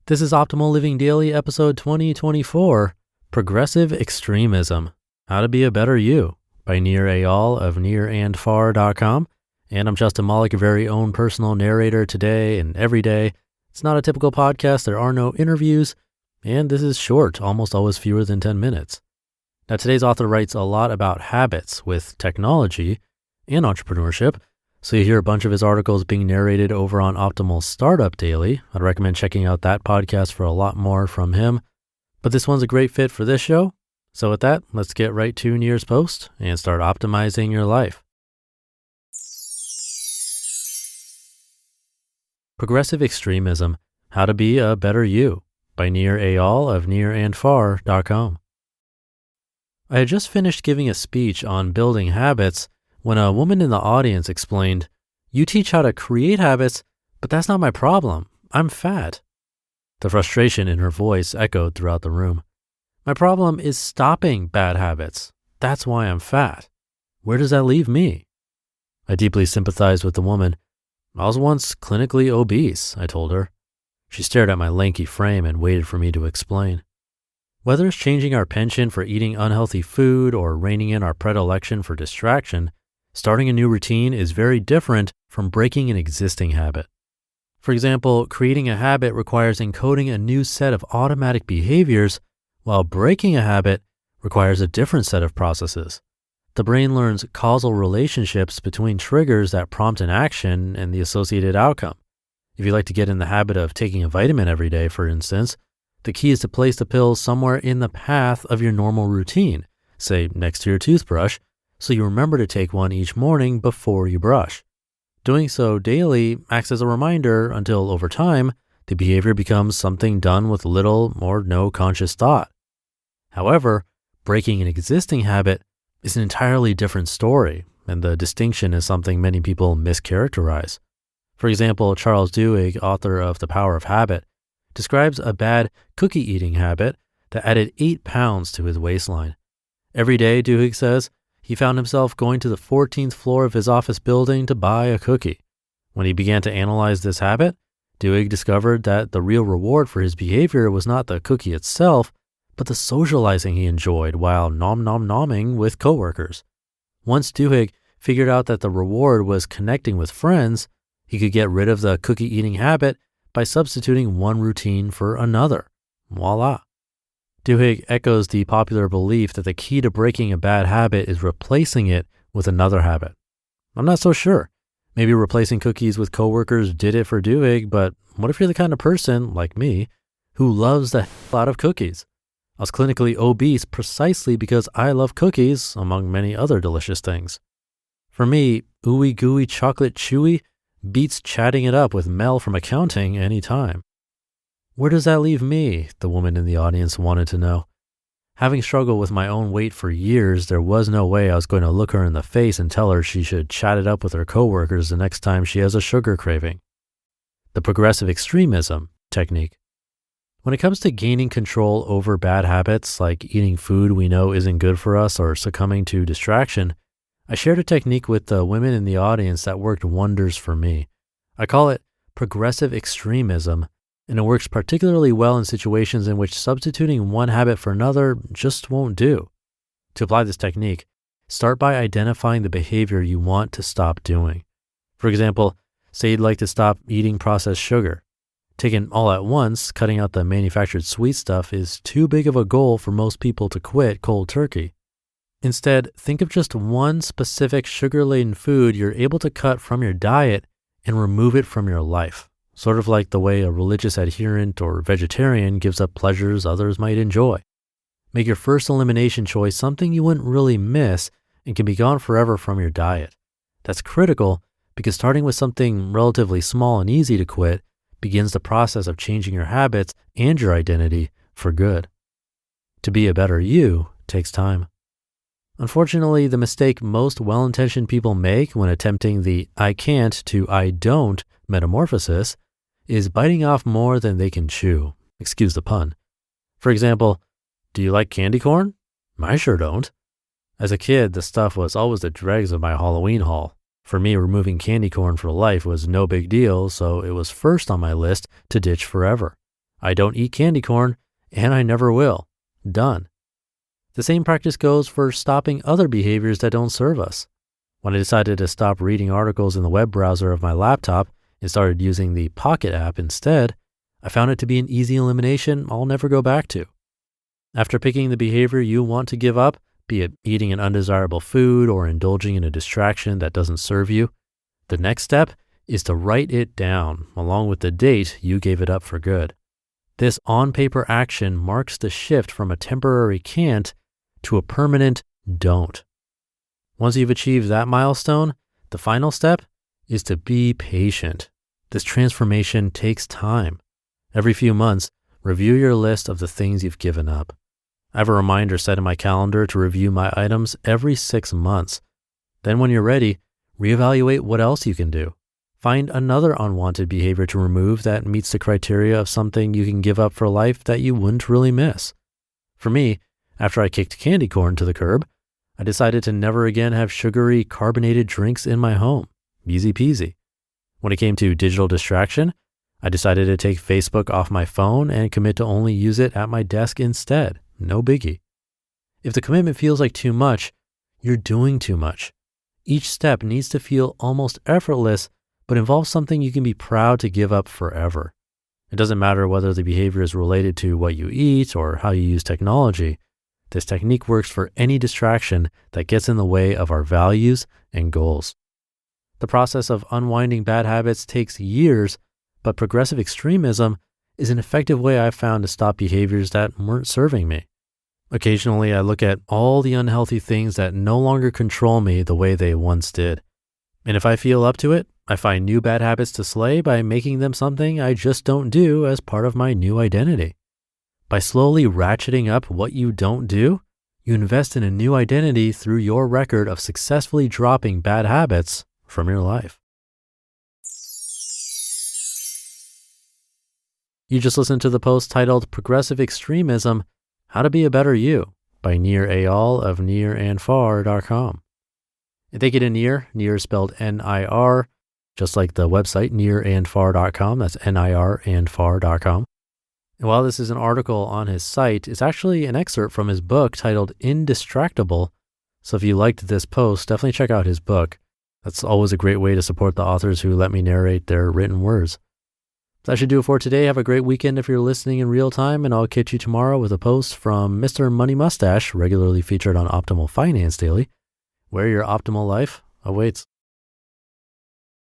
This is Optimal Living Daily, episode 2024, Progressive Extremism, How to Be a Better You, by Nir Eyal of nirandfar.com. And I'm Justin Malik, your very own personal narrator today and every day. It's not a typical podcast. There are no interviews, and this is short, almost always fewer than 10 minutes. Now, today's author writes a lot about habits with technology and entrepreneurship. So you hear a bunch of his articles being narrated over on Optimal Startup Daily. I'd recommend checking out that podcast for a lot more from him. But this one's a great fit for this show. So with that, let's get right to Nir's post and start optimizing your life. Progressive Extremism, How to Be a Better You, by Nir Eyal of nirandfar.com. I had just finished giving a speech on building habits when a woman in the audience explained, "You teach how to create habits, but that's not my problem. I'm fat." The frustration in her voice echoed throughout the room. My problem is stopping bad habits. That's why I'm fat. Where does that leave me? I deeply sympathized with the woman. I was once clinically obese, I told her. She stared at my lanky frame and waited for me to explain. Whether it's changing our penchant for eating unhealthy food or reining in our predilection for distraction, starting a new routine is very different from breaking an existing habit. For example, creating a habit requires encoding a new set of automatic behaviors, while breaking a habit requires a different set of processes. The brain learns causal relationships between triggers that prompt an action and the associated outcome. If you like to get in the habit of taking a vitamin every day, for instance, the key is to place the pill somewhere in the path of your normal routine, say next to your toothbrush, so you remember to take one each morning before you brush. Doing so daily acts as a reminder until over time, the behavior becomes something done with little or no conscious thought. However, breaking an existing habit is an entirely different story, and the distinction is something many people mischaracterize. For example, Charles Duhigg, author of The Power of Habit, describes a bad cookie eating habit that added 8 pounds to his waistline. Every day, Duhigg says, he found himself going to the 14th floor of his office building to buy a cookie. When he began to analyze this habit, Duhigg discovered that the real reward for his behavior was not the cookie itself, but the socializing he enjoyed while nom-nom-nomming with coworkers. Once Duhigg figured out that the reward was connecting with friends, he could get rid of the cookie-eating habit by substituting one routine for another. Voila. Duhigg echoes the popular belief that the key to breaking a bad habit is replacing it with another habit. I'm not so sure. Maybe replacing cookies with coworkers did it for Duhigg, but what if you're the kind of person, like me, who loves the hell out of cookies? I was clinically obese precisely because I love cookies, among many other delicious things. For me, ooey gooey chocolate chewy beats chatting it up with Mel from accounting any time. Where does that leave me? The woman in the audience wanted to know. Having struggled with my own weight for years, there was no way I was going to look her in the face and tell her she should chat it up with her coworkers the next time she has a sugar craving. The progressive extremism technique. When it comes to gaining control over bad habits like eating food we know isn't good for us or succumbing to distraction, I shared a technique with the women in the audience that worked wonders for me. I call it progressive extremism, and it works particularly well in situations in which substituting one habit for another just won't do. To apply this technique, start by identifying the behavior you want to stop doing. For example, say you'd like to stop eating processed sugar. Taken all at once, cutting out the manufactured sweet stuff is too big of a goal for most people to quit cold turkey. Instead, think of just one specific sugar-laden food you're able to cut from your diet and remove it from your life. Sort of like the way a religious adherent or vegetarian gives up pleasures others might enjoy. Make your first elimination choice something you wouldn't really miss and can be gone forever from your diet. That's critical because starting with something relatively small and easy to quit begins the process of changing your habits and your identity for good. To be a better you takes time. Unfortunately, the mistake most well-intentioned people make when attempting the I can't to I don't metamorphosis is biting off more than they can chew. Excuse the pun. For example, do you like candy corn? I sure don't. As a kid, the stuff was always the dregs of my Halloween haul. For me, removing candy corn for life was no big deal, so it was first on my list to ditch forever. I don't eat candy corn, and I never will. Done. The same practice goes for stopping other behaviors that don't serve us. When I decided to stop reading articles in the web browser of my laptop and started using the Pocket app instead, I found it to be an easy elimination I'll never go back to. After picking the behavior you want to give up, be it eating an undesirable food or indulging in a distraction that doesn't serve you, the next step is to write it down along with the date you gave it up for good. This on-paper action marks the shift from a temporary can't to a permanent don't. Once you've achieved that milestone, the final step is to be patient. This transformation takes time. Every few months, review your list of the things you've given up. I have a reminder set in my calendar to review my items every 6 months. Then when you're ready, reevaluate what else you can do. Find another unwanted behavior to remove that meets the criteria of something you can give up for life that you wouldn't really miss. For me, after I kicked candy corn to the curb, I decided to never again have sugary, carbonated drinks in my home. Easy peasy. When it came to digital distraction, I decided to take Facebook off my phone and commit to only use it at my desk instead. No biggie. If the commitment feels like too much, you're doing too much. Each step needs to feel almost effortless, but involves something you can be proud to give up forever. It doesn't matter whether the behavior is related to what you eat or how you use technology. This technique works for any distraction that gets in the way of our values and goals. The process of unwinding bad habits takes years, but progressive extremism is an effective way I've found to stop behaviors that weren't serving me. Occasionally, I look at all the unhealthy things that no longer control me the way they once did. And if I feel up to it, I find new bad habits to slay by making them something I just don't do as part of my new identity. By slowly ratcheting up what you don't do, you invest in a new identity through your record of successfully dropping bad habits from your life. You just listened to the post titled Progressive Extremism, How to Be a Better You by Nir Eyal of nirandfar.com. And thank you to Nir. Nir is spelled N-I-R, just like the website nirandfar.com. That's nirandfar.com. And while this is an article on his site, it's actually an excerpt from his book titled Indistractable. So if you liked this post, definitely check out his book. That's always a great way to support the authors who let me narrate their written words. So that should do it for today. Have a great weekend if you're listening in real time, and I'll catch you tomorrow with a post from Mr. Money Mustache, regularly featured on Optimal Finance Daily, where your optimal life awaits.